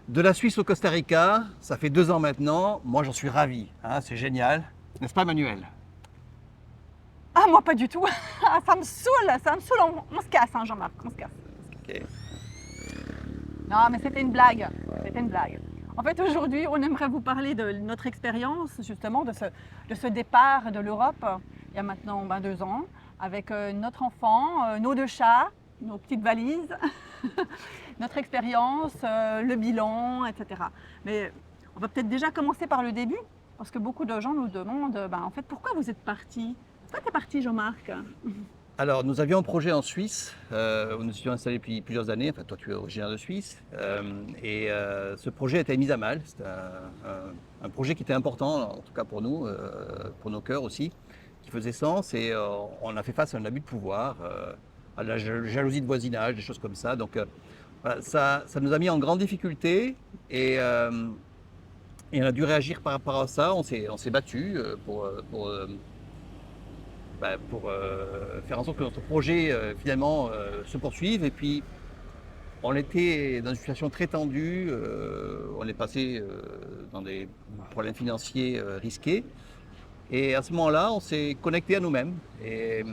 De la Suisse au Costa Rica, ça fait 2 ans maintenant. Moi, j'en suis ravi. Hein, c'est génial. N'est-ce pas, Manuel? Ah, moi, pas du tout. Ça me saoule. On se casse, hein, Jean-Marc, on se casse. Ok. Non, mais c'était une blague. C'était une blague. En fait, aujourd'hui, on aimerait vous parler de notre expérience, justement, de ce départ de l'Europe, il y a maintenant 2 ans, avec notre enfant, nos 2 chats, nos petites valises, notre expérience, le bilan, etc. Mais on va peut-être déjà commencer par le début, parce que beaucoup de gens nous demandent, en fait, pourquoi vous êtes parti? Pourquoi tu es parti, Jean-Marc? Alors, nous avions un projet en Suisse où nous étions installés depuis plusieurs années. Enfin, toi, tu es originaire de Suisse. Ce projet a été mis à mal. C'était un projet qui était important, en tout cas pour nous, pour nos cœurs aussi, qui faisait sens. Et on a fait face à un abus de pouvoir, à la jalousie de voisinage, des choses comme ça. Donc, voilà, ça nous a mis en grande difficulté. Et on a dû réagir par rapport à ça. On s'est battu pour faire en sorte que notre projet finalement se poursuive. Et puis on était dans une situation très tendue, on est passé dans des problèmes financiers risqués. Et à ce moment-là, on s'est connecté à nous-mêmes et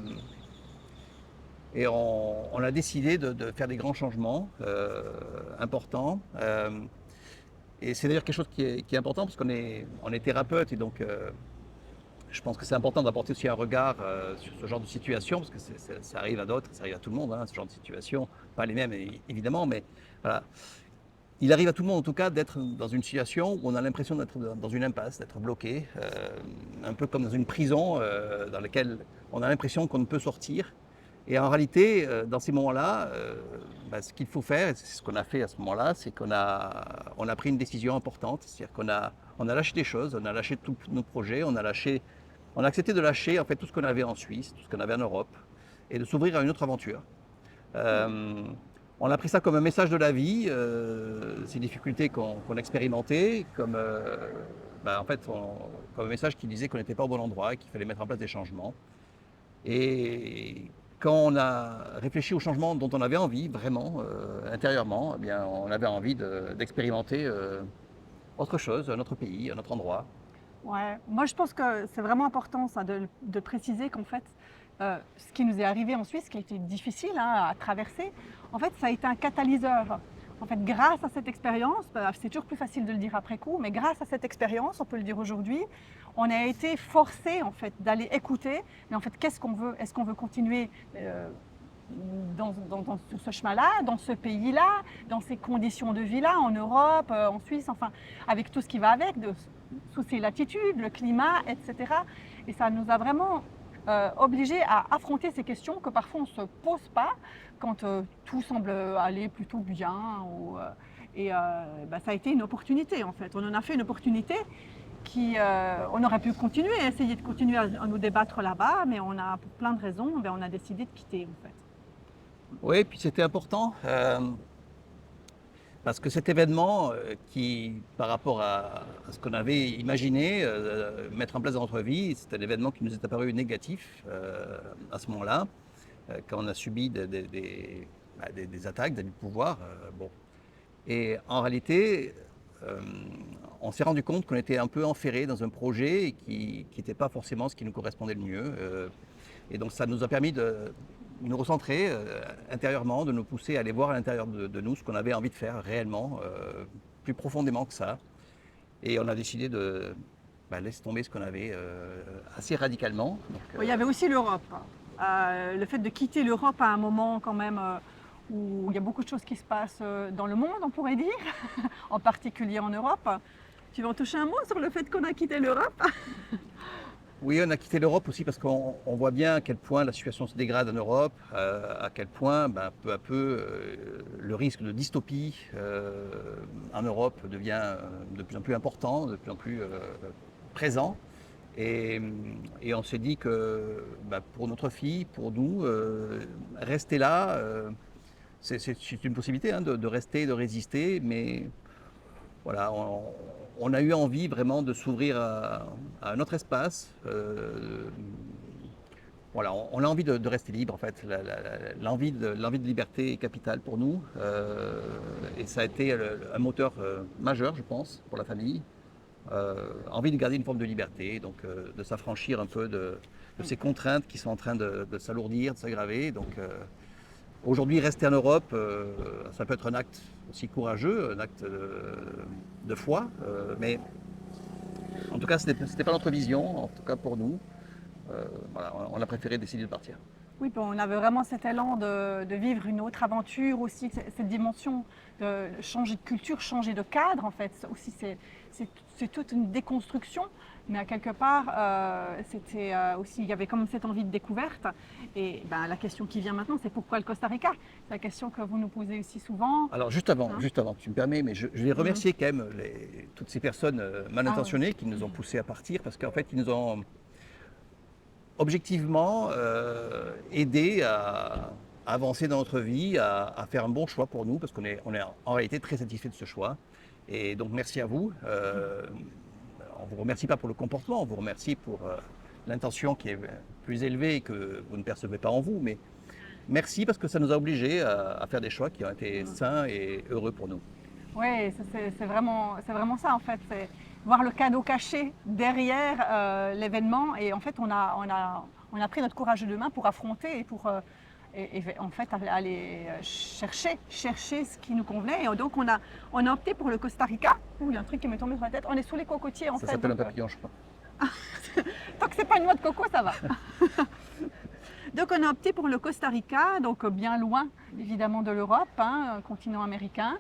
on a décidé de faire des grands changements importants. Et c'est d'ailleurs quelque chose qui est important parce on est thérapeute et donc je pense que c'est important d'apporter aussi un regard sur ce genre de situation, parce que ça arrive à d'autres, ça arrive à tout le monde, hein, ce genre de situation. Pas les mêmes, évidemment, mais voilà. Il arrive à tout le monde, en tout cas, d'être dans une situation où on a l'impression d'être dans une impasse, d'être bloqué, un peu comme dans une prison dans laquelle on a l'impression qu'on ne peut sortir. Et en réalité, dans ces moments-là, ce qu'il faut faire, et c'est ce qu'on a fait à ce moment-là, c'est qu'on a pris une décision importante. C'est-à-dire qu'on a lâché des choses, on a lâché tous nos projets, on a accepté de lâcher en fait tout ce qu'on avait en Suisse, tout ce qu'on avait en Europe, et de s'ouvrir à une autre aventure. Euh, on a pris ça comme un message de la vie, ces difficultés qu'on expérimentait, en fait, comme un message qui disait qu'on n'était pas au bon endroit et qu'il fallait mettre en place des changements. Et quand on a réfléchi aux changements dont on avait envie, vraiment, intérieurement, eh bien, on avait envie d'expérimenter autre chose, un autre pays, un autre endroit. Ouais, moi je pense que c'est vraiment important ça de préciser qu'en fait, ce qui nous est arrivé en Suisse, qui a été difficile à traverser, en fait ça a été un catalyseur. En fait, grâce à cette expérience, c'est toujours plus facile de le dire après coup, mais grâce à cette expérience, on peut le dire aujourd'hui, on a été forcé en fait d'aller écouter. Mais en fait, qu'est-ce qu'on veut? Est-ce qu'on veut continuer sur ce chemin-là, dans ce pays-là, dans ces conditions de vie-là, en Europe, en Suisse, enfin, avec tout ce qui va avec, sous ces latitudes, le climat, etc. Et ça nous a vraiment obligés à affronter ces questions que parfois on ne se pose pas quand tout semble aller plutôt bien. Ça a été une opportunité en fait. On en a fait une opportunité on aurait pu continuer, essayer de continuer à nous débattre là-bas, mais pour plein de raisons, on a décidé de quitter en fait. Oui, puis c'était important parce que cet événement qui, par rapport à ce qu'on avait imaginé mettre en place dans notre vie, c'était un événement qui nous est apparu négatif à ce moment-là, quand on a subi des attaques, des abus de pouvoir. Bon. Et en réalité, euh, on s'est rendu compte qu'on était un peu enferré dans un projet qui n'était pas forcément ce qui nous correspondait le mieux. Et donc ça nous a permis de nous recentrer intérieurement, de nous pousser à aller voir à l'intérieur de nous ce qu'on avait envie de faire réellement, plus profondément que ça. Et on a décidé de laisser tomber ce qu'on avait assez radicalement. Donc, Il y avait aussi l'Europe. Le fait de quitter l'Europe à un moment quand même où il y a beaucoup de choses qui se passent dans le monde, on pourrait dire, en particulier en Europe. Tu veux en toucher un mot sur le fait qu'on a quitté l'Europe? oui, on a quitté l'Europe aussi parce qu'on voit bien à quel point la situation se dégrade en Europe, à quel point peu à peu le risque de dystopie en Europe devient de plus en plus important, de plus en plus présent. Et, et on s'est dit que pour notre fille, pour nous, rester là, c'est une possibilité hein, de rester, de résister, mais voilà, on a eu envie vraiment de s'ouvrir à un autre espace. Voilà, on a envie de rester libre en fait. L'envie de liberté est capitale pour nous. Et ça a été un moteur majeur, je pense, pour la famille. Envie de garder une forme de liberté, donc de s'affranchir un peu de ces contraintes qui sont en train de s'alourdir, de s'aggraver. Donc aujourd'hui, rester en Europe, ça peut être un acte aussi courageux, un acte de foi, mais en tout cas, ce n'était pas notre vision, en tout cas pour nous. Voilà, on a préféré décider de partir. Oui, puis on avait vraiment cet élan de vivre une autre aventure aussi, cette dimension de changer de culture, changer de cadre en fait. Ça aussi, c'est toute une déconstruction, mais à quelque part, c'était aussi, il y avait comme cette envie de découverte. Et ben, la question qui vient maintenant, c'est pourquoi le Costa Rica? C'est la question que vous nous posez aussi souvent. Alors Hein. juste avant, tu me permets, mais je vais remercier quand même toutes ces personnes mal Ah ouais. intentionnées qui nous ont poussés à partir, parce qu'en fait, ils nous ont objectivement aidé à avancer dans notre vie, à faire un bon choix pour nous, parce qu'on est en réalité très satisfait de ce choix. Et donc merci à vous. On ne vous remercie pas pour le comportement, on vous remercie pour l'intention qui est plus élevée et que vous ne percevez pas en vous, mais merci parce que ça nous a obligés à faire des choix qui ont été sains et heureux pour nous. Oui, c'est vraiment ça en fait. C'est voir le cadeau caché derrière l'événement. Et en fait, on a pris notre courage de main pour affronter et pour et en fait aller chercher ce qui nous convenait. Et donc on a opté pour le Costa Rica. Ouh, il y a un truc qui m'est tombé sur la tête. On est sous les cocotiers en Ça fait. s'appelle un Donc, papillon, je crois. tant que c'est pas une noix de coco, ça va. Donc on a opté pour le Costa Rica, donc bien loin évidemment de l'Europe, hein, continent américain.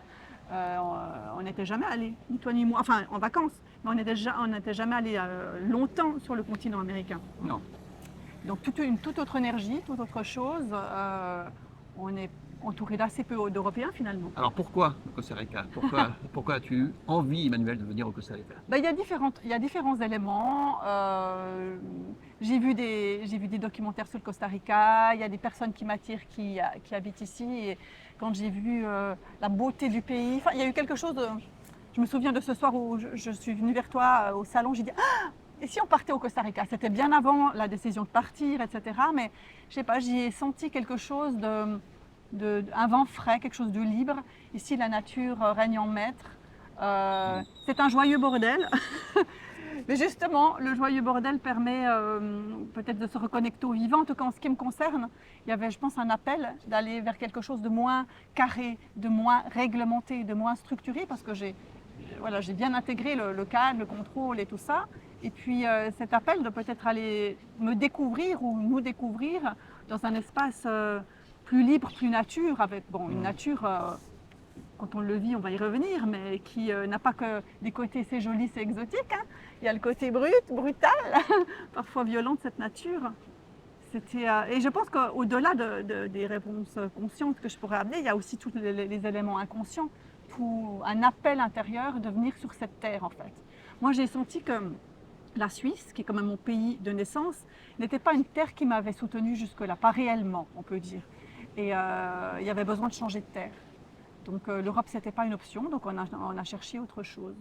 On n'était jamais allé, ni toi ni moi, enfin en vacances, mais on n'était jamais allé longtemps sur le continent américain. Non. Donc une toute autre énergie, toute autre chose. On est entouré d'assez peu d'Européens finalement. Alors pourquoi le Costa Rica? Pourquoi as-tu eu envie, Emmanuel, de venir au Costa Rica? Ben, il y a différents éléments. J'ai vu des documentaires sur le Costa Rica. Il y a des personnes qui m'attirent qui habitent ici. Et quand j'ai vu la beauté du pays, enfin, il y a eu quelque chose de... Je me souviens de ce soir où je suis venue vers toi au salon. J'ai dit ah, et si on partait au Costa Rica? C'était bien avant la décision de partir, etc. Mais je sais pas, j'y ai senti quelque chose un vent frais, quelque chose de libre. Ici, la nature règne en maître. C'est un joyeux bordel. Mais justement, le joyeux bordel permet peut-être de se reconnecter au vivant. En tout cas, en ce qui me concerne, il y avait, je pense, un appel d'aller vers quelque chose de moins carré, de moins réglementé, de moins structuré, parce que j'ai bien intégré le cadre, le contrôle et tout ça. Et puis cet appel de peut-être aller me découvrir ou nous découvrir dans un espace plus libre, plus nature, avec une nature... quand on le vit, on va y revenir, mais qui n'a pas que des côtés c'est joli, c'est exotique. Hein. Il y a le côté brutal, parfois violent de cette nature. Et je pense qu'au-delà des réponses conscientes que je pourrais amener, il y a aussi tous les éléments inconscients, tout un appel intérieur de venir sur cette terre en fait. Moi j'ai senti que la Suisse, qui est quand même mon pays de naissance, n'était pas une terre qui m'avait soutenue jusque-là, pas réellement on peut dire. Et il y avait besoin de changer de terre. Donc l'Europe, ce n'était pas une option, donc on a cherché autre chose.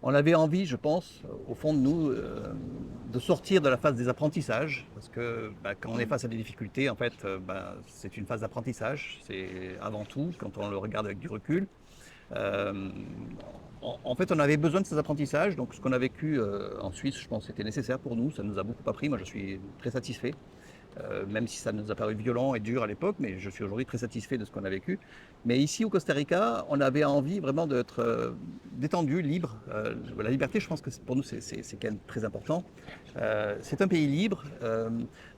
On avait envie, je pense, au fond de nous, de sortir de la phase des apprentissages, parce que quand on est face à des difficultés, en fait, c'est une phase d'apprentissage, c'est avant tout, quand on le regarde avec du recul. En fait, on avait besoin de ces apprentissages, donc ce qu'on a vécu en Suisse, je pense, c'était nécessaire pour nous, ça nous a beaucoup appris, moi je suis très satisfait. Même si ça nous a paru violent et dur à l'époque, mais je suis aujourd'hui très satisfait de ce qu'on a vécu. Mais ici au Costa Rica, on avait envie vraiment d'être détendu, libre. La liberté, je pense que pour nous, c'est quand même très important. C'est un pays libre,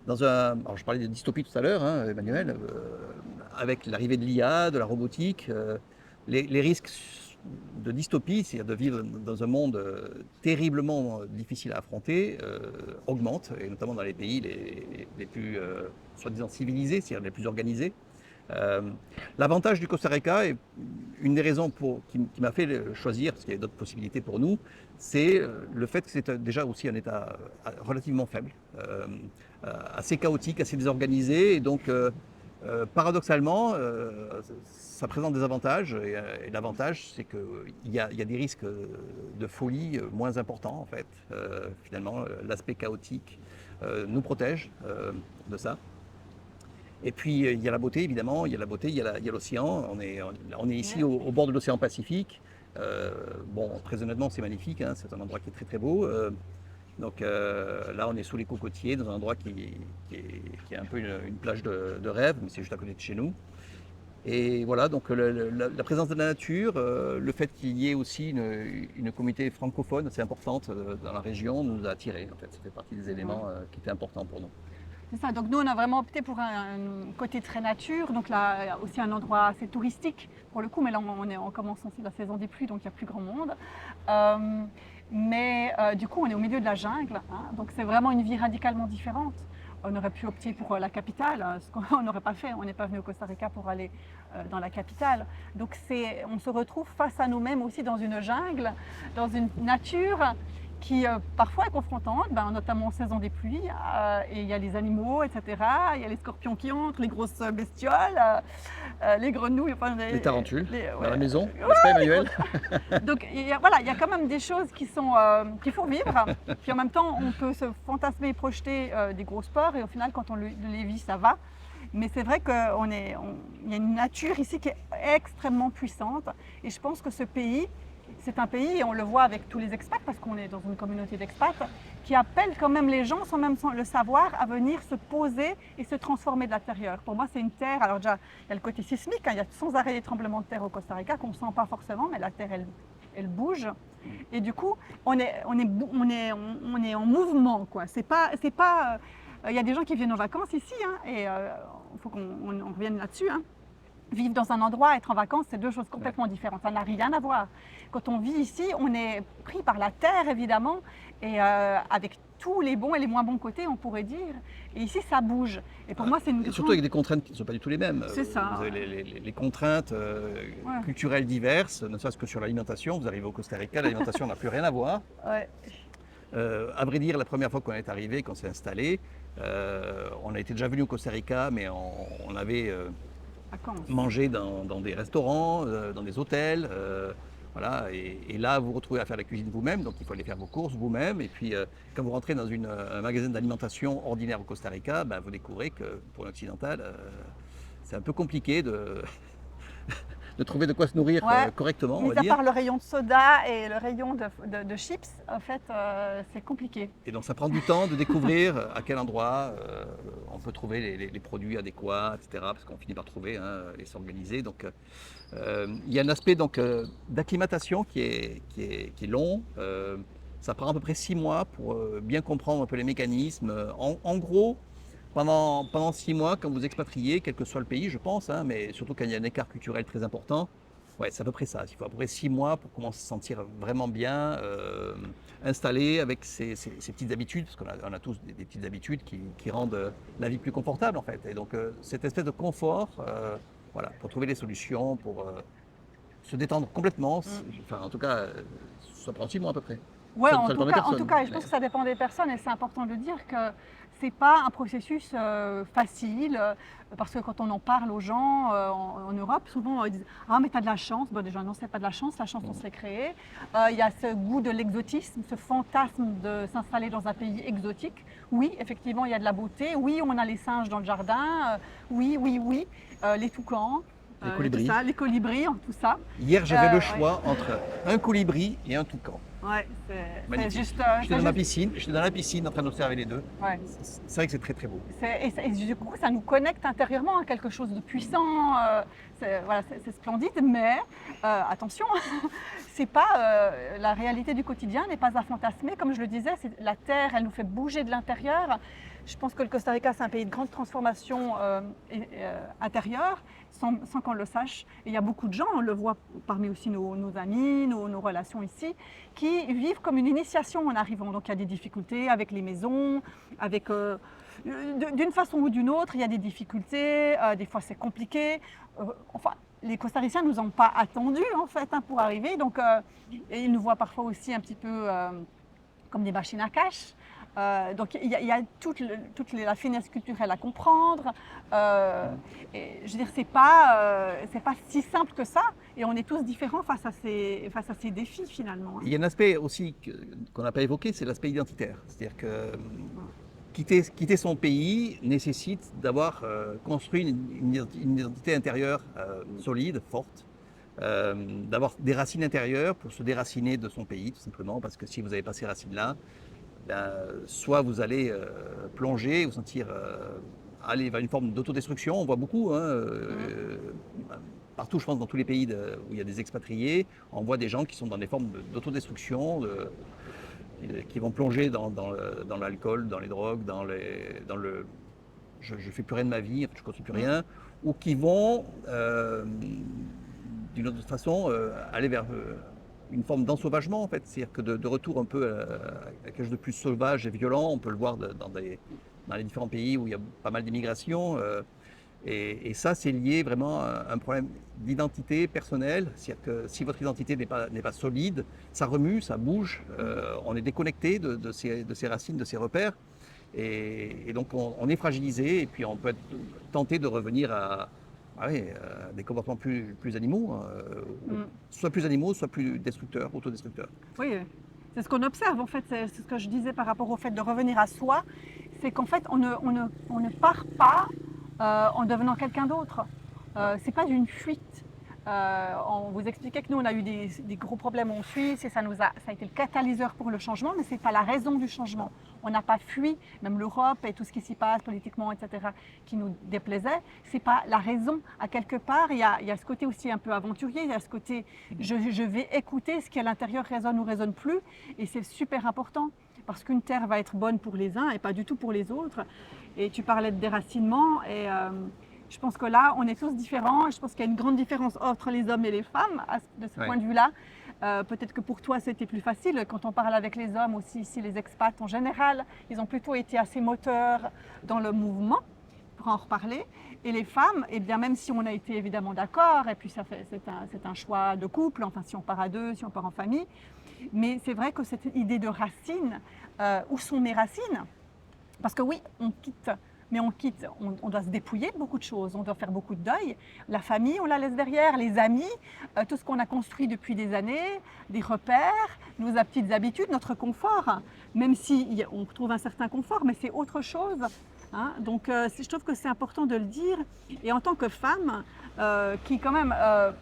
alors je parlais de dystopie tout à l'heure, hein, Emmanuel, avec l'arrivée de l'IA, de la robotique, les risques de dystopie, c'est-à-dire de vivre dans un monde terriblement difficile à affronter, augmente, et notamment dans les pays les plus soi-disant civilisés, c'est-à-dire les plus organisés. L'avantage du Costa Rica, et une des raisons qui m'a fait choisir, parce qu'il y a d'autres possibilités pour nous, c'est le fait que c'est déjà aussi un État relativement faible, assez chaotique, assez désorganisé, et donc paradoxalement, ça présente des avantages, et l'avantage, c'est qu'il y a des risques de folie moins importants, en fait. Finalement, l'aspect chaotique nous protège de ça. Et puis il y a la beauté évidemment, il y a la beauté, il y a l'océan. On est ici au bord de l'océan Pacifique. Bon, très honnêtement, c'est magnifique, hein, c'est un endroit qui est très très beau. Donc là, on est sous les cocotiers, dans un endroit qui est un peu une plage de rêve, mais c'est juste à côté de chez nous. Et voilà, donc la présence de la nature, le fait qu'il y ait aussi une communauté francophone assez importante dans la région nous a attirés. En fait, ça fait partie des éléments qui étaient importants pour nous. C'est ça, donc nous on a vraiment opté pour un côté très nature, donc là il y a aussi un endroit assez touristique pour le coup, mais là on commence aussi la saison des pluies, donc il y a plus grand monde. Du coup on est au milieu de la jungle, hein, donc c'est vraiment une vie radicalement différente. On aurait pu opter pour la capitale, ce qu'on n'aurait pas fait, on n'est pas venu au Costa Rica pour aller dans la capitale. Donc on se retrouve face à nous-mêmes aussi dans une jungle, dans une nature qui parfois est confrontante, notamment en saison des pluies, et il y a les animaux, etc. Il y a les scorpions qui entrent, les grosses bestioles, les grenouilles, enfin, les tarentules dans la maison, n'est-ce pas Emmanuel? Donc il y a quand même des choses qu'il faut vivre, puis en même temps on peut se fantasmer et projeter des grosses peurs, et au final quand on les vit ça va. Mais c'est vrai qu'il y a une nature ici qui est extrêmement puissante, et je pense que ce pays, c'est un pays, et on le voit avec tous les expats, parce qu'on est dans une communauté d'expats, qui appelle quand même les gens, sans même le savoir, à venir se poser et se transformer de l'intérieur. Pour moi, c'est une terre, alors déjà, il y a le côté sismique, hein, il y a sans arrêt des tremblements de terre au Costa Rica, qu'on ne sent pas forcément, mais la terre, elle bouge. Et du coup, on est en mouvement, quoi. Il y a des gens qui viennent en vacances ici, hein, et il faut qu'on revienne là-dessus, hein. Vivre dans un endroit, être en vacances, c'est deux choses complètement différentes. Ça n'a rien à voir. Quand on vit ici, on est pris par la terre, évidemment, et avec tous les bons et les moins bons côtés, on pourrait dire. Et ici, ça bouge. Et pour moi, c'est une grande... Surtout avec des contraintes qui ne sont pas du tout les mêmes. C'est ça. Vous avez les contraintes culturelles diverses, ne serait-ce que sur l'alimentation. Vous arrivez au Costa Rica, l'alimentation n'a plus rien à voir. Ouais. À vrai dire, la première fois qu'on est arrivé, qu'on s'est installé, on a été déjà venu au Costa Rica, mais on avait... manger dans des restaurants, dans des hôtels, voilà. Et là, vous vous retrouvez à faire la cuisine vous-même, donc il faut aller faire vos courses vous-même. Et puis, quand vous rentrez dans un magasin d'alimentation ordinaire au Costa Rica, vous découvrez que pour l'occidental, c'est un peu compliqué de trouver de quoi se nourrir correctement, on va dire. Mis à part le rayon de soda et le rayon de chips, en fait, c'est compliqué. Et donc ça prend du temps de découvrir à quel endroit on peut trouver les produits adéquats, etc. Parce qu'on finit par trouver et s'organiser. Donc il y a un aspect d'acclimatation qui est long. Ça prend à peu près 6 mois pour bien comprendre un peu les mécanismes. En gros, pendant 6 mois, quand vous expatriez, quel que soit le pays, je pense, mais surtout quand il y a un écart culturel très important, c'est à peu près ça. Il faut à peu près 6 mois pour commencer à se sentir vraiment bien installé avec ses petites habitudes, parce qu'on a tous des petites habitudes qui rendent la vie plus confortable en fait. Et donc cette espèce de confort, pour trouver des solutions, pour se détendre complètement, en tout cas, ça prend 6 mois à peu près. Ouais, en tout cas, je pense que ça dépend des personnes, et c'est important de dire que c'est pas un processus facile, parce que quand on en parle aux gens en Europe, souvent ils disent « Ah mais tu as de la chance ». Bon déjà non, c'est pas de la chance on se l'est créée. Il y a ce goût de l'exotisme, ce fantasme de s'installer dans un pays exotique. Oui, effectivement, il y a de la beauté. Oui, on a les singes dans le jardin. Oui, les toucans. Les colibris. Les colibris, tout ça. Hier, j'avais le choix entre un colibri et un toucan. Ouais, c'est juste. J'étais dans la piscine en train d'observer les deux. Ouais. C'est vrai que c'est très très beau. Et du coup, ça nous connecte intérieurement à quelque chose de puissant. C'est splendide, mais attention, c'est pas la réalité du quotidien n'est pas à fantasmer. Comme je le disais, la terre, elle nous fait bouger de l'intérieur. Je pense que le Costa Rica, c'est un pays de grande transformation intérieure, sans qu'on le sache. Et il y a beaucoup de gens, on le voit parmi aussi nos amis, nos relations ici, qui vivent comme une initiation en arrivant. Donc il y a des difficultés avec les maisons, d'une façon ou d'une autre, il y a des difficultés, des fois c'est compliqué. Les Costariciens ne nous ont pas attendus en fait pour arriver, donc ils nous voient parfois aussi un petit peu comme des machines à cash. Donc il y a toute la finesse culturelle à comprendre. Et je veux dire, c'est pas si simple que ça, et on est tous différents face à ces défis finalement. Il y a un aspect aussi qu'on n'a pas évoqué, c'est l'aspect identitaire. C'est-à-dire que quitter son pays nécessite d'avoir construit une identité intérieure solide, forte, d'avoir des racines intérieures pour se déraciner de son pays, tout simplement, parce que si vous n'avez pas ces racines-là, ben, soit vous allez plonger, vous sentir aller vers une forme d'autodestruction. On voit beaucoup, hein, partout, je pense, dans tous les pays où il y a des expatriés, on voit des gens qui sont dans des formes d'autodestruction, qui vont plonger dans l'alcool, dans les drogues, dans le je ne fais plus rien de ma vie, je ne construis plus rien, ou qui vont, d'une autre façon, aller vers une forme d'ensauvagement, en fait. C'est-à-dire que de retour un peu à quelque chose de plus sauvage et violent, on peut le voir dans les différents pays où il y a pas mal d'immigration. Et ça, c'est lié vraiment à un problème d'identité personnelle. C'est-à-dire que si votre identité n'est pas solide, ça remue, ça bouge, on est déconnecté de ses racines, de ses repères. Et donc, on est fragilisé et puis on peut être tenté de revenir à des comportements plus animaux, soit plus animaux, soit plus destructeurs, autodestructeurs. Oui, c'est ce qu'on observe en fait, c'est ce que je disais par rapport au fait de revenir à soi, c'est qu'en fait on ne part pas en devenant quelqu'un d'autre. C'est pas d'une fuite. On vous expliquait que nous on a eu des gros problèmes en Suisse et ça a été le catalyseur pour le changement, mais c'est pas la raison du changement. On n'a pas fui, même l'Europe et tout ce qui s'y passe politiquement, etc., qui nous déplaisait. C'est pas la raison. À quelque part, il y a ce côté aussi un peu aventurier, il y a ce côté je vais écouter ce qui à l'intérieur résonne ou résonne plus, et c'est super important parce qu'une terre va être bonne pour les uns et pas du tout pour les autres. Et tu parlais de déracinement et je pense que là, on est tous différents. Je pense qu'il y a une grande différence entre les hommes et les femmes de ce point de vue-là. Peut-être que pour toi, c'était plus facile. Quand on parle avec les hommes aussi, ici, les expats en général, ils ont plutôt été assez moteurs dans le mouvement, pour en reparler. Et les femmes, eh bien, même si on a été évidemment d'accord, et puis c'est un choix de couple, enfin si on part à deux, si on part en famille, mais c'est vrai que cette idée de racines, où sont mes racines? Parce que oui, on quitte. Mais on doit se dépouiller de beaucoup de choses, on doit faire beaucoup de deuil. La famille, on la laisse derrière, les amis, tout ce qu'on a construit depuis des années, des repères, nos petites habitudes, notre confort, même si on trouve un certain confort, mais c'est autre chose. Hein. Donc je trouve que c'est important de le dire. Et en tant que femme, qui quand même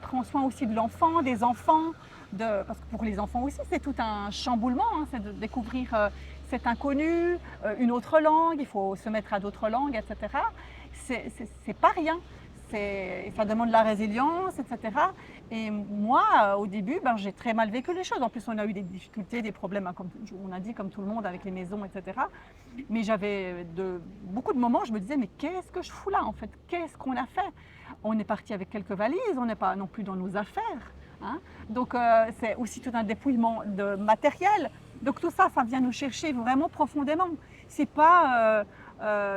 prend soin aussi de l'enfant, des enfants, parce que pour les enfants aussi, c'est tout un chamboulement, hein, c'est de découvrir cet inconnu, une autre langue, il faut se mettre à d'autres langues, etc. C'est pas rien. Ça demande de la résilience, etc. Et moi, au début, j'ai très mal vécu les choses. En plus, on a eu des difficultés, des problèmes, hein, comme on a dit, comme tout le monde, avec les maisons, etc. Mais j'avais beaucoup de moments, je me disais, mais qu'est-ce que je fous là, en fait? Qu'est-ce qu'on a fait? On est parti avec quelques valises, on n'est pas non plus dans nos affaires. Hein. Donc, c'est aussi tout un dépouillement de matériel. Donc tout ça, ça vient nous chercher vraiment profondément. C'est pas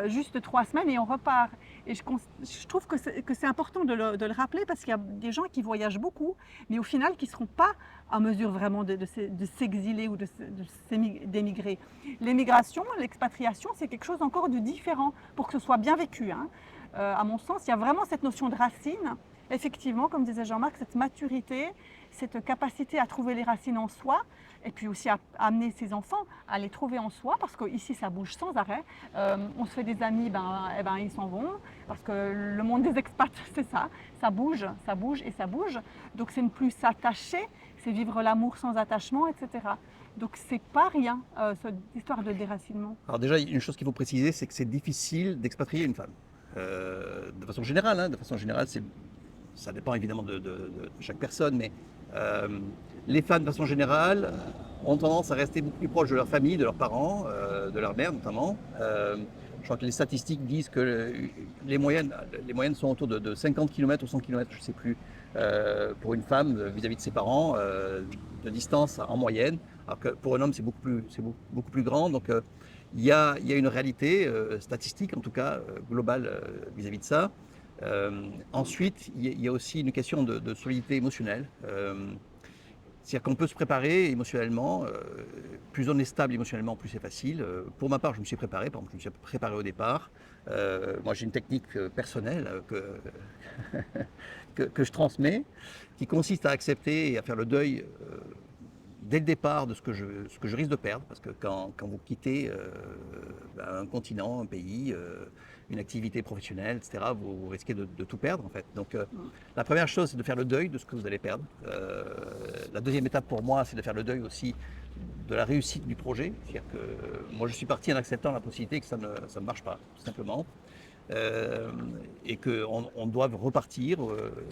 juste 3 semaines et on repart. Et je trouve que c'est important de le rappeler parce qu'il y a des gens qui voyagent beaucoup, mais au final qui ne seront pas en mesure vraiment de s'exiler ou d'émigrer. L'émigration, l'expatriation, c'est quelque chose encore de différent pour que ce soit bien vécu. Hein. À mon sens, il y a vraiment cette notion de racine. Effectivement, comme disait Jean-Marc, cette maturité, cette capacité à trouver les racines en soi, et puis aussi à amener ses enfants à les trouver en soi, parce qu'ici ça bouge sans arrêt. On se fait des amis, ils s'en vont, parce que le monde des expats, c'est ça bouge et ça bouge. Donc c'est ne plus s'attacher, c'est vivre l'amour sans attachement, etc. Donc c'est pas rien, cette histoire de déracinement. Alors déjà, une chose qu'il faut préciser, c'est que c'est difficile d'expatrier une femme. De façon générale, ça dépend évidemment de chaque personne, mais les femmes, de façon générale, ont tendance à rester beaucoup plus proches de leur famille, de leurs parents, de leur mère notamment. Je crois que les statistiques disent que les moyennes sont autour de 50 km ou 100 km, je ne sais plus, pour une femme vis-à-vis de ses parents, de distance en moyenne, alors que pour un homme c'est beaucoup plus grand. Donc il y a une réalité statistique, en tout cas globale vis-à-vis de ça. Ensuite, il y a aussi une question de solidité émotionnelle. C'est-à-dire qu'on peut se préparer émotionnellement, plus on est stable émotionnellement, plus c'est facile. Pour ma part, je me suis préparé, par exemple, je me suis préparé au départ. Moi, j'ai une technique personnelle que je transmets, qui consiste à accepter et à faire le deuil dès le départ de ce que je risque de perdre, parce que quand vous quittez un continent, un pays, une activité professionnelle, etc., vous risquez de tout perdre en fait. Donc la première chose, c'est de faire le deuil de ce que vous allez perdre. La deuxième étape pour moi, c'est de faire le deuil aussi de la réussite du projet. C'est-à-dire que moi, je suis parti en acceptant la possibilité que ça ne marche pas, tout simplement. Et qu'on doive repartir,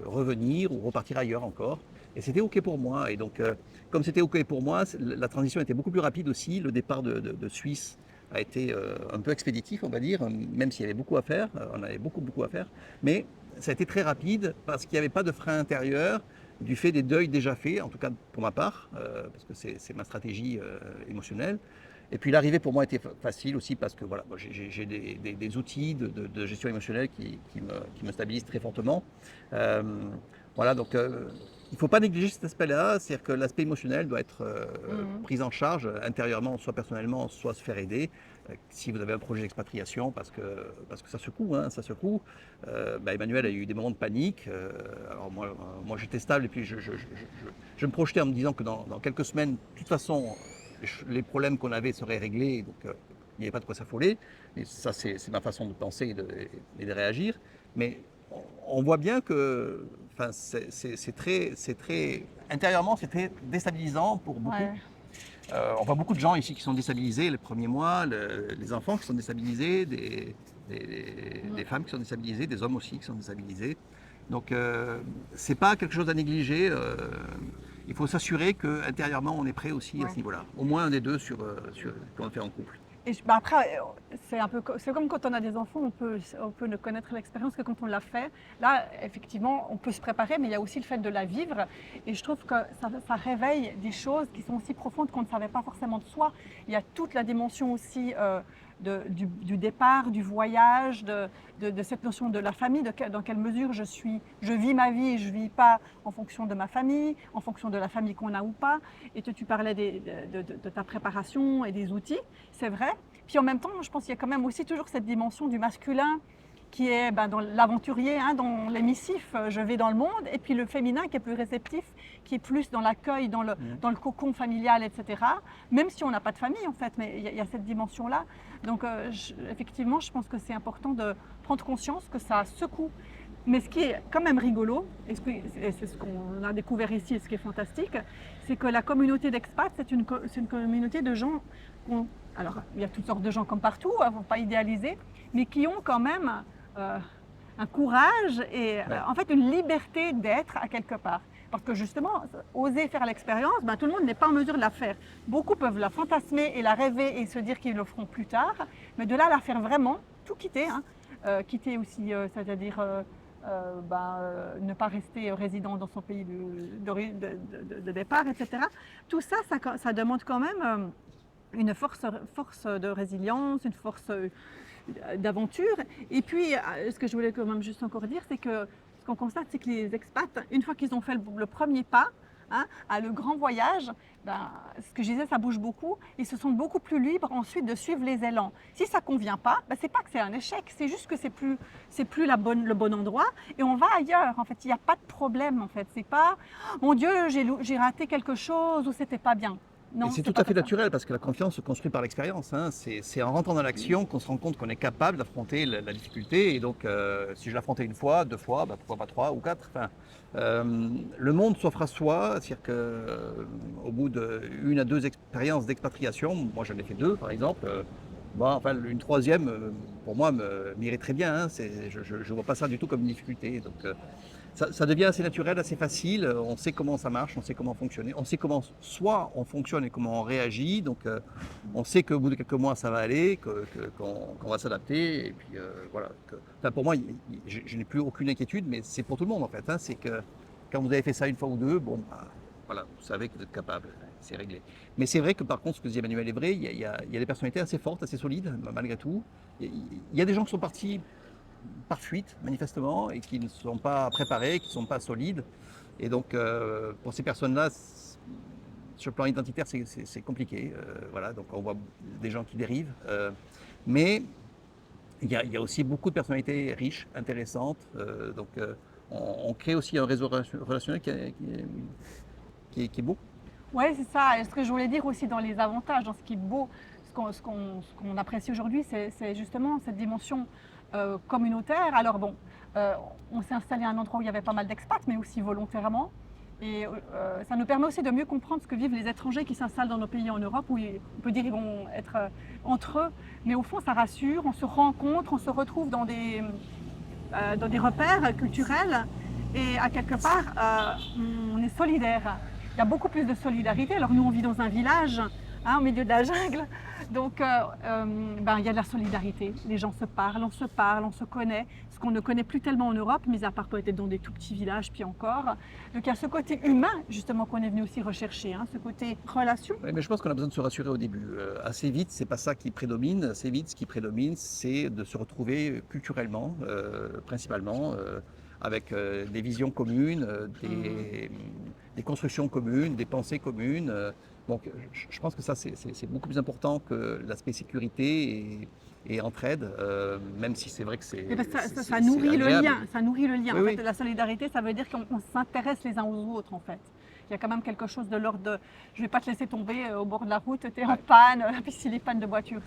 revenir ou repartir ailleurs encore. Et c'était OK pour moi. Et donc, comme c'était OK pour moi, la transition était beaucoup plus rapide aussi. Le départ de Suisse a été un peu expéditif, on va dire, même s'il y avait beaucoup à faire. On avait beaucoup à faire. Mais ça a été très rapide parce qu'il n'y avait pas de frein intérieur du fait des deuils déjà faits, en tout cas pour ma part, parce que c'est ma stratégie émotionnelle. Et puis l'arrivée pour moi était facile aussi parce que voilà, j'ai des outils de gestion émotionnelle qui me stabilisent très fortement. Voilà, donc il ne faut pas négliger cet aspect-là, c'est-à-dire que l'aspect émotionnel doit être pris en charge intérieurement, soit personnellement, soit se faire aider. Si vous avez un projet d'expatriation, parce que ça secoue, hein, ça secoue. Emmanuel a eu des moments de panique. Alors moi j'étais stable et puis je me projetais en me disant que dans quelques semaines, de toute façon, les problèmes qu'on avait seraient réglés, donc il n'y avait pas de quoi s'affoler. Et ça, c'est ma façon de penser et de réagir. Mais on voit bien que c'est très intérieurement, c'est très déstabilisant pour beaucoup. Ouais. On voit beaucoup de gens ici qui sont déstabilisés les premiers mois, les enfants qui sont déstabilisés, des femmes qui sont déstabilisées, des hommes aussi qui sont déstabilisés. Donc c'est pas quelque chose à négliger. Il faut s'assurer qu'intérieurement on est prêt aussi à ce niveau-là. Au moins un des deux sur qu'on le fait en couple. Et après, c'est comme quand on a des enfants, on peut ne connaître l'expérience que quand on l'a fait. Là, effectivement, on peut se préparer, mais il y a aussi le fait de la vivre. Et je trouve que ça réveille des choses qui sont aussi profondes qu'on ne savait pas forcément de soi. Il y a toute la dimension aussi du départ, du voyage, de cette notion de la famille, dans quelle mesure je vis ma vie et je ne vis pas en fonction de ma famille, en fonction de la famille qu'on a ou pas. Et tu parlais de ta préparation et des outils, c'est vrai. Puis en même temps, je pense qu'il y a quand même aussi toujours cette dimension du masculin qui est dans l'aventurier, hein, dans l'émissif, je vais dans le monde, et puis le féminin qui est plus réceptif, qui est plus dans l'accueil, dans le cocon familial, etc. Même si on n'a pas de famille en fait, mais il y a cette dimension-là. Donc effectivement, je pense que c'est important de prendre conscience que ça secoue. Mais ce qui est quand même rigolo, et c'est ce qu'on a découvert ici et ce qui est fantastique, c'est que la communauté d'expats, c'est une communauté de gens, alors il y a toutes sortes de gens comme partout, il ne faut pas idéaliser, mais qui ont quand même un courage et en fait une liberté d'être à quelque part. Parce que justement, oser faire l'expérience, tout le monde n'est pas en mesure de la faire. Beaucoup peuvent la fantasmer et la rêver et se dire qu'ils le feront plus tard, mais de là à la faire vraiment, tout quitter, quitter aussi, c'est-à-dire ne pas rester résident dans son pays de départ, etc. Tout ça, ça demande quand même une force de résilience, une force d'aventure. Et puis, ce que je voulais quand même juste encore dire, c'est que ce qu'on constate, c'est que les expats, une fois qu'ils ont fait le premier pas, à le grand voyage, ce que je disais, ça bouge beaucoup. Ils se sentent beaucoup plus libres ensuite de suivre les élans. Si ça ne convient pas, c'est pas que c'est un échec, c'est juste que c'est plus le bon endroit et on va ailleurs. En fait, il n'y a pas de problème. En fait, c'est pas mon Dieu, j'ai raté quelque chose ou c'était pas bien. Non, et c'est tout à fait naturel parce que la confiance se construit par l'expérience. Hein. C'est en rentrant dans l'action qu'on se rend compte qu'on est capable d'affronter la difficulté. Et donc, si je l'affrontais une fois, deux fois, pourquoi pas trois ou quatre. Le monde s'offre à soi. C'est-à-dire qu'au bout d'une à deux expériences d'expatriation, moi j'en ai fait deux par exemple, une troisième, pour moi, m'irait très bien. Hein. Je ne vois pas ça du tout comme une difficulté. Donc, ça devient assez naturel, assez facile. On sait comment ça marche, on sait comment fonctionner. On sait comment soit on fonctionne et comment on réagit. Donc, on sait qu'au bout de quelques mois, ça va aller, qu'on va s'adapter. Et puis, voilà. Pour moi, je n'ai plus aucune inquiétude, mais c'est pour tout le monde en fait. Hein. C'est que quand vous avez fait ça une fois ou deux, voilà, vous savez que vous êtes capable. C'est réglé. Mais c'est vrai que par contre, ce que dit Emmanuel est vrai, il y a des personnalités assez fortes, assez solides, malgré tout. Il y a des gens qui sont partis par fuite, manifestement, et qui ne sont pas préparés, qui ne sont pas solides. Et donc, pour ces personnes-là, sur le plan identitaire, c'est compliqué. Voilà, donc on voit des gens qui dérivent. Mais il y a aussi beaucoup de personnalités riches, intéressantes. On crée aussi un réseau relationnel qui est beau. Ouais, c'est ça. Et ce que je voulais dire aussi dans les avantages, dans ce qui est beau, ce qu'on apprécie aujourd'hui, c'est justement cette dimension communautaire. Alors bon, euh, on s'est installé à un endroit où il y avait pas mal d'expats, mais aussi volontairement. Et ça nous permet aussi de mieux comprendre ce que vivent les étrangers qui s'installent dans nos pays en Europe, où on peut dire qu'ils vont être entre eux. Mais au fond, ça rassure, on se rencontre, on se retrouve dans des repères culturels et à quelque part, on est solidaire. Il y a beaucoup plus de solidarité. Alors nous, on vit dans un village, hein, au milieu de la jungle, donc il y a de la solidarité. Les gens se parlent, on se connaît, ce qu'on ne connaît plus tellement en Europe, mis à part peut-être dans des tout petits villages, puis encore. Donc il y a ce côté humain, justement, qu'on est venu aussi rechercher, hein, ce côté relation. Oui, mais je pense qu'on a besoin de se rassurer au début. Assez vite, c'est pas ça qui prédomine. Assez vite, ce qui prédomine, c'est de se retrouver culturellement, principalement, avec des visions communes, des constructions communes, des pensées communes. Donc, je pense que ça, c'est beaucoup plus important que l'aspect sécurité et entraide, même si c'est vrai que c'est Mais parce que ça c'est nourrit le agréable. lien, ça nourrit le lien. Oui, En oui. fait, la solidarité, ça veut dire qu'on s'intéresse les uns aux autres, en fait. Il y a quand même quelque chose de l'ordre de je ne vais pas te laisser tomber au bord de la route, tu es en Ouais. panne, puis s'il est panne de voiture,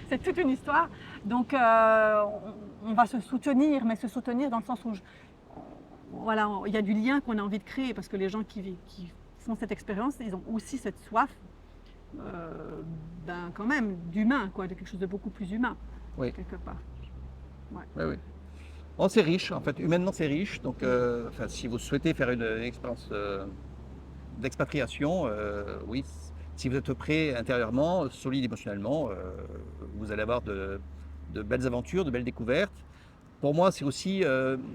c'est toute une histoire. Donc on va se soutenir, mais se soutenir dans le sens où voilà, il y a du lien qu'on a envie de créer parce que les gens qui font cette expérience, ils ont aussi cette soif, quand même, d'humain, quoi, de quelque chose de beaucoup plus humain, Oui, quelque part. Ouais. oui, oui. Oh, c'est riche, en fait, humainement c'est riche. Donc, enfin, si vous souhaitez faire une expérience d'expatriation, oui, si vous êtes prêt intérieurement, solide émotionnellement, vous allez avoir de belles aventures, de belles découvertes. Pour moi, c'est aussi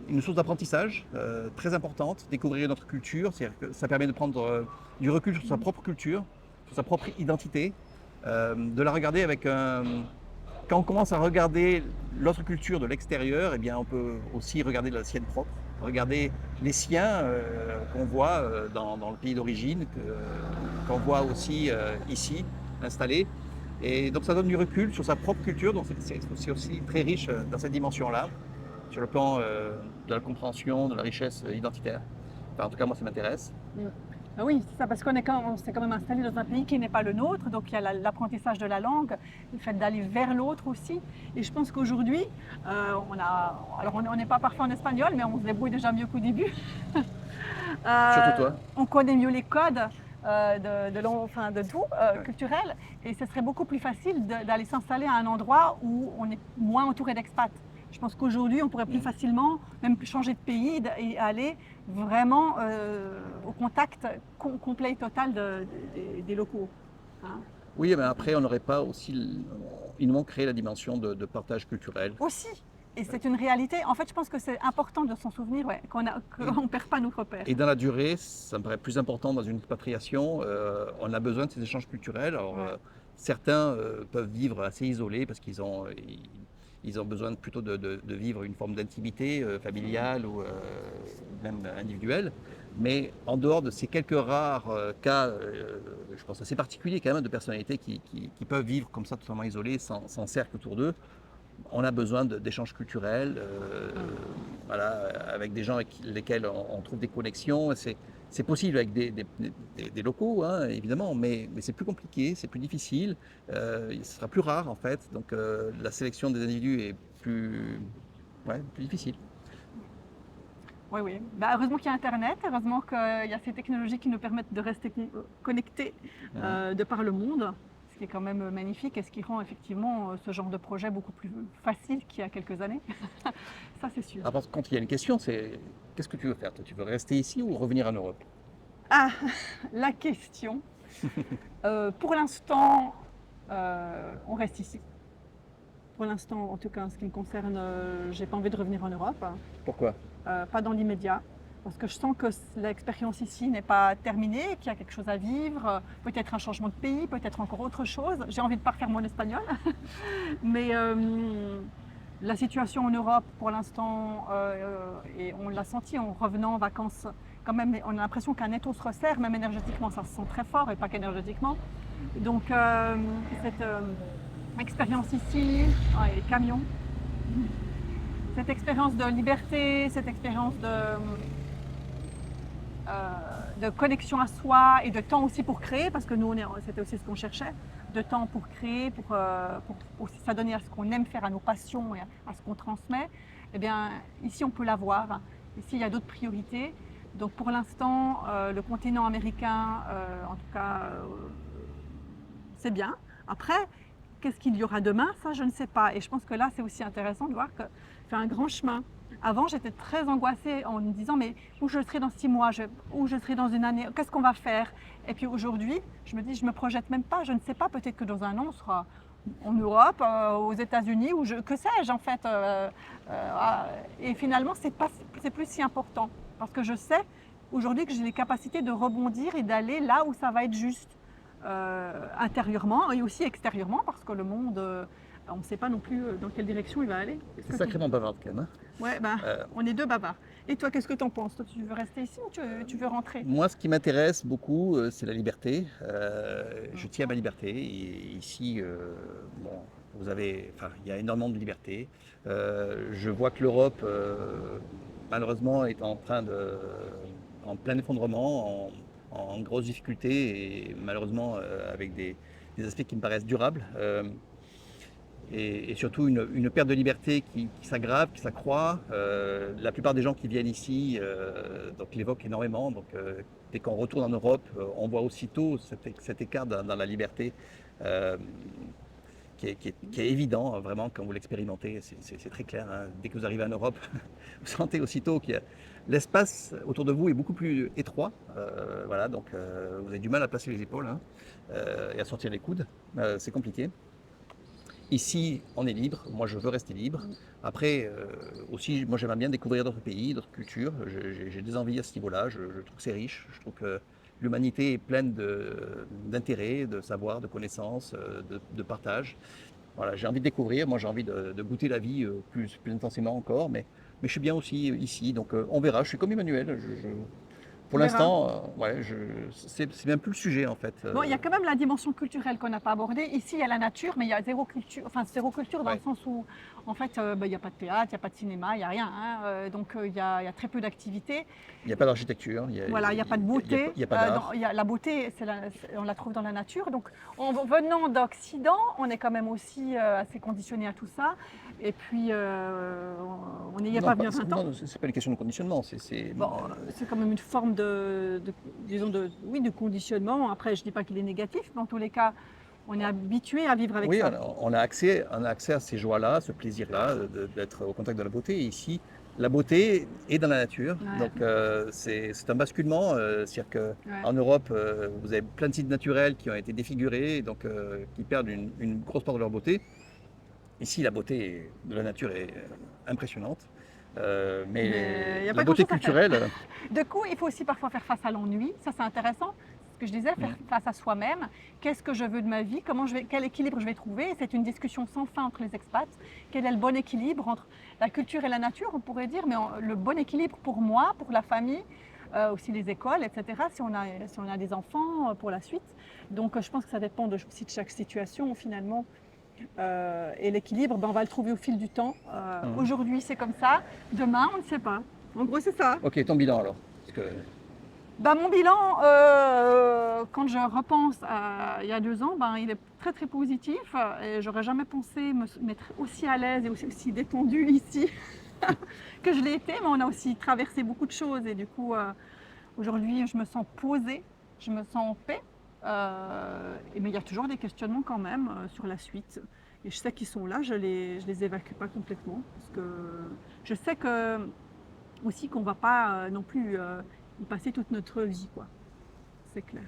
une source d'apprentissage très importante, découvrir notre culture, c'est-à-dire que ça permet de prendre du recul sur sa propre culture, sur sa propre identité, de la regarder avec un... Quand on commence à regarder l'autre culture de l'extérieur, eh bien, on peut aussi regarder la sienne propre, regarder les siens qu'on voit dans le pays d'origine, qu'on voit aussi ici, installés. Et donc ça donne du recul sur sa propre culture, donc c'est aussi très riche dans cette dimension-là, sur le plan de la compréhension, de la richesse identitaire. Enfin, en tout cas, moi, ça m'intéresse. Ah oui, c'est ça, parce on s'est quand même installé dans un pays qui n'est pas le nôtre, donc il y a l'apprentissage de la langue, le fait d'aller vers l'autre aussi. Et je pense qu'aujourd'hui, alors on n'est pas parfait en espagnol, mais on se débrouille déjà mieux qu'au début. Surtout toi. On connaît mieux les codes de tout Ouais. culturel, et ce serait beaucoup plus facile d'aller s'installer à un endroit où on est moins entouré d'expats. Je pense qu'aujourd'hui, on pourrait plus facilement même changer de pays et aller vraiment au contact complet et total des locaux, hein. Oui, mais après, on n'aurait pas aussi... Il nous manque créer la dimension de partage culturel. Aussi, et c'est une réalité. En fait, je pense que c'est important de s'en souvenir, ouais, qu'on ne perd pas notre repère. Et dans la durée, ça me paraît plus important dans une expatriation. On a besoin de ces échanges culturels. Alors, Ouais. certains peuvent vivre assez isolés parce ils ont besoin plutôt de vivre une forme d'intimité familiale ou même individuelle. Mais en dehors de ces quelques rares cas, je pense assez particuliers quand même, de personnalités qui peuvent vivre comme ça totalement isolées, sans cercle autour d'eux, on a besoin d'échanges culturels, voilà, avec des gens avec lesquels on trouve des connexions. C'est possible avec des locaux, hein, évidemment, mais c'est plus compliqué, c'est plus difficile, ce sera plus rare en fait. Donc la sélection des individus est plus difficile. Oui, oui. Bah, heureusement qu'il y a Internet, heureusement qu'il y a ces technologies qui nous permettent de rester connectés de par le monde, ce qui est quand même magnifique et ce qui rend effectivement ce genre de projet beaucoup plus facile qu'il y a quelques années. Ça, c'est sûr. Ah, par contre, il y a une question, c'est qu'est-ce que tu veux faire? Toi, tu veux rester ici ou revenir en Europe? Ah, la question. Pour l'instant, on reste ici. Pour l'instant, en tout cas, en ce qui me concerne, j'ai pas envie de revenir en Europe. Pourquoi? Pas dans l'immédiat, parce que je sens que l'expérience ici n'est pas terminée, qu'il y a quelque chose à vivre, peut-être un changement de pays, peut-être encore autre chose. J'ai envie de pas refaire mon espagnol, mais la situation en Europe pour l'instant, et on l'a senti en revenant en vacances, quand même, on a l'impression qu'un étau se resserre, même énergétiquement, ça se sent très fort, et pas qu'énergétiquement. Donc cette expérience ici, les camions, cette expérience de liberté, cette expérience de connexion à soi et de temps aussi pour créer, parce que nous, c'était aussi ce qu'on cherchait, de temps pour créer, pour aussi s'adonner à ce qu'on aime faire, à nos passions et à ce qu'on transmet, eh bien, ici, on peut l'avoir. Ici, il y a d'autres priorités. Donc, pour l'instant, le continent américain, en tout cas, c'est bien. Après, qu'est-ce qu'il y aura demain? Ça, je ne sais pas. Et je pense que là, c'est aussi intéressant de voir que c'est un grand chemin. Avant, j'étais très angoissée en me disant, mais où je serai dans 6 mois, où je serai dans une année, qu'est-ce qu'on va faire? Et puis aujourd'hui, je me dis, je ne me projette même pas, je ne sais pas, peut-être que dans un an, on sera en Europe, aux États-Unis, ou que sais-je en fait. Et finalement, c'est plus si important, parce que je sais aujourd'hui que j'ai les capacités de rebondir et d'aller là où ça va être juste, intérieurement et aussi extérieurement, parce que le monde, on ne sait pas non plus dans quelle direction il va aller. C'est sacrément bavarde quand même. Hein. Ouais, on est deux bavards. Et toi, qu'est-ce que tu en penses? Toi, tu veux rester ici ou tu veux rentrer? Moi, ce qui m'intéresse beaucoup, c'est la liberté. Je tiens à ma liberté. Et ici, bon, il y a énormément de liberté. Je vois que l'Europe, malheureusement, est en plein effondrement, en grosse difficulté et malheureusement avec des aspects qui me paraissent durables. Et surtout une perte de liberté qui s'aggrave, qui s'accroît. La plupart des gens qui viennent ici donc l'évoquent énormément. Donc, dès qu'on retourne en Europe, on voit aussitôt cet écart dans la liberté qui est évident, hein, vraiment, quand vous l'expérimentez. C'est très clair. Hein. Dès que vous arrivez en Europe, vous sentez aussitôt que l'espace autour de vous est beaucoup plus étroit. Voilà, donc vous avez du mal à placer les épaules hein, et à sortir les coudes. C'est compliqué. Ici, on est libre. Moi, je veux rester libre. Après, aussi, moi, j'aimerais bien découvrir d'autres pays, d'autres cultures. J'ai des envies à ce niveau-là. Je trouve que c'est riche. Je trouve que l'humanité est pleine d'intérêts, de savoir, de connaissances, de partage. Voilà, j'ai envie de découvrir. Moi, j'ai envie de goûter la vie plus intensément encore. Mais je suis bien aussi ici. Donc, on verra. Je suis comme Emmanuel. Pour l'instant, ouais, c'est même plus le sujet en fait. Bon, il y a quand même la dimension culturelle qu'on n'a pas abordée. Ici, il y a la nature, mais il y a zéro culture dans Ouais. le sens où, en fait, il n'y a pas de théâtre, il n'y a pas de cinéma, il n'y a rien. Hein. Donc, il y a très peu d'activités. Il n'y a pas d'architecture. Voilà, il n'y a pas de beauté. Il n'y a pas d'art. La beauté, on la trouve dans la nature. Donc, en venant d'Occident, on est quand même aussi assez conditionné à tout ça. Et puis, on n'y est pas bien 20 ans. Non, c'est pas une question de conditionnement. Bon, c'est quand même une forme disons oui, de conditionnement. Après, je ne dis pas qu'il est négatif, mais en tous les cas, on est habitué à vivre avec oui, ça. on a accès à ces joies-là, ce plaisir-là, d'être au contact de la beauté. Et ici, la beauté est dans la nature. Ouais. Donc, c'est un basculement. C'est-à-dire qu'en Ouais. Europe, vous avez plein de sites naturels qui ont été défigurés, donc qui perdent une grosse part de leur beauté. Ici, la beauté de la nature est impressionnante. Mais y a la pas beauté grand-chose à faire. culturelle, De coup, il faut aussi parfois faire face à l'ennui. Ça, c'est intéressant. Ce que je disais, faire face à soi-même. Qu'est-ce que je veux de ma vie? Quel équilibre je vais trouver? C'est une discussion sans fin entre les expats. Quel est le bon équilibre entre la culture et la nature, on pourrait dire, mais le bon équilibre pour moi, pour la famille, aussi les écoles, etc. Si on a des enfants pour la suite. Donc, je pense que ça dépend aussi de chaque situation, finalement. Et l'équilibre, on va le trouver au fil du temps. Aujourd'hui, c'est comme ça. Demain, on ne sait pas. En gros, c'est ça. ok, ton bilan alors. Parce que Mon bilan, quand je repense à il y a 2 ans, il est très très positif. Et j'aurais jamais pensé me mettre aussi à l'aise et aussi détendue ici que je l'ai été. Mais on a aussi traversé beaucoup de choses. Et du coup, aujourd'hui, je me sens posée, je me sens en paix. Mais il y a toujours des questionnements quand même sur la suite. Et je sais qu'ils sont là, je les évacue pas complètement. Parce que je sais que, aussi qu'on ne va pas non plus y passer toute notre vie, quoi. C'est clair.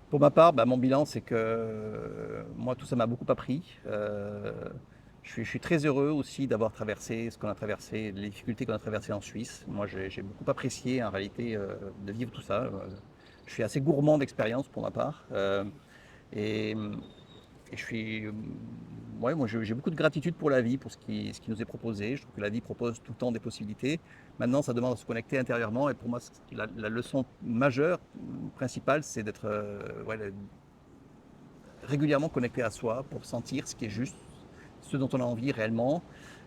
pour ma part, mon bilan, c'est que moi, tout ça m'a beaucoup appris. Je suis très heureux aussi d'avoir traversé ce qu'on a traversé, les difficultés qu'on a traversées en Suisse. Moi, j'ai beaucoup apprécié en réalité de vivre tout ça. Je suis assez gourmand d'expérience pour ma part. Et, et je suis, ouais, moi j'ai beaucoup de gratitude pour la vie, pour ce qui nous est proposé. Je trouve que la vie propose tout le temps des possibilités. Maintenant, ça demande de se connecter intérieurement. Et pour moi, la leçon majeure, principale, c'est d'être régulièrement connecté à soi pour sentir ce qui est juste, ce dont on a envie réellement.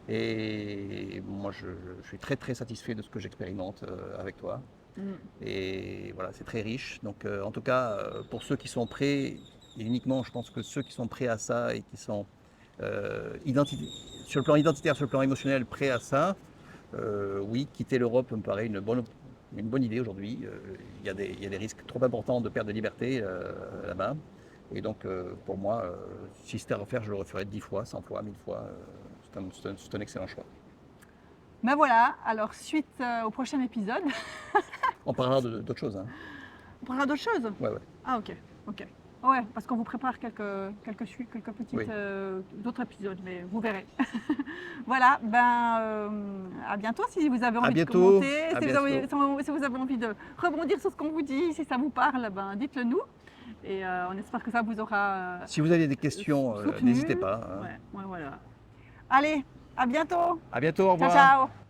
Et moi, je suis très très satisfait de ce que j'expérimente avec toi. Mm. Et voilà, c'est très riche. Donc en tout cas, pour ceux qui sont prêts, et uniquement je pense que ceux qui sont prêts à ça et qui sont sur le plan identitaire, sur le plan émotionnel, prêts à ça, oui, quitter l'Europe me paraît une bonne idée aujourd'hui. Il y a des risques trop importants de perte de liberté là-bas. Et donc, pour moi, si c'était à refaire, je le referais 10 fois, 100 fois, 1000 fois. C'est un excellent choix. Ben voilà, alors suite au prochain épisode, On parlera d'autres choses. Hein. on parlera d'autres choses. Ouais, ouais. Ah ok, ok. Ouais, parce qu'on vous prépare quelques petites Oui. d'autres épisodes, mais vous verrez. Voilà, à bientôt si vous avez envie de bientôt, commenter, à si vous, avez, bientôt. si vous avez envie de rebondir sur ce qu'on vous dit, si ça vous parle, dites-le nous. Et on espère que ça vous aura Si vous avez des questions, soutenu. n'hésitez pas. Hein. Ouais, voilà. Allez, à bientôt. À bientôt, au Ciao, revoir. ciao.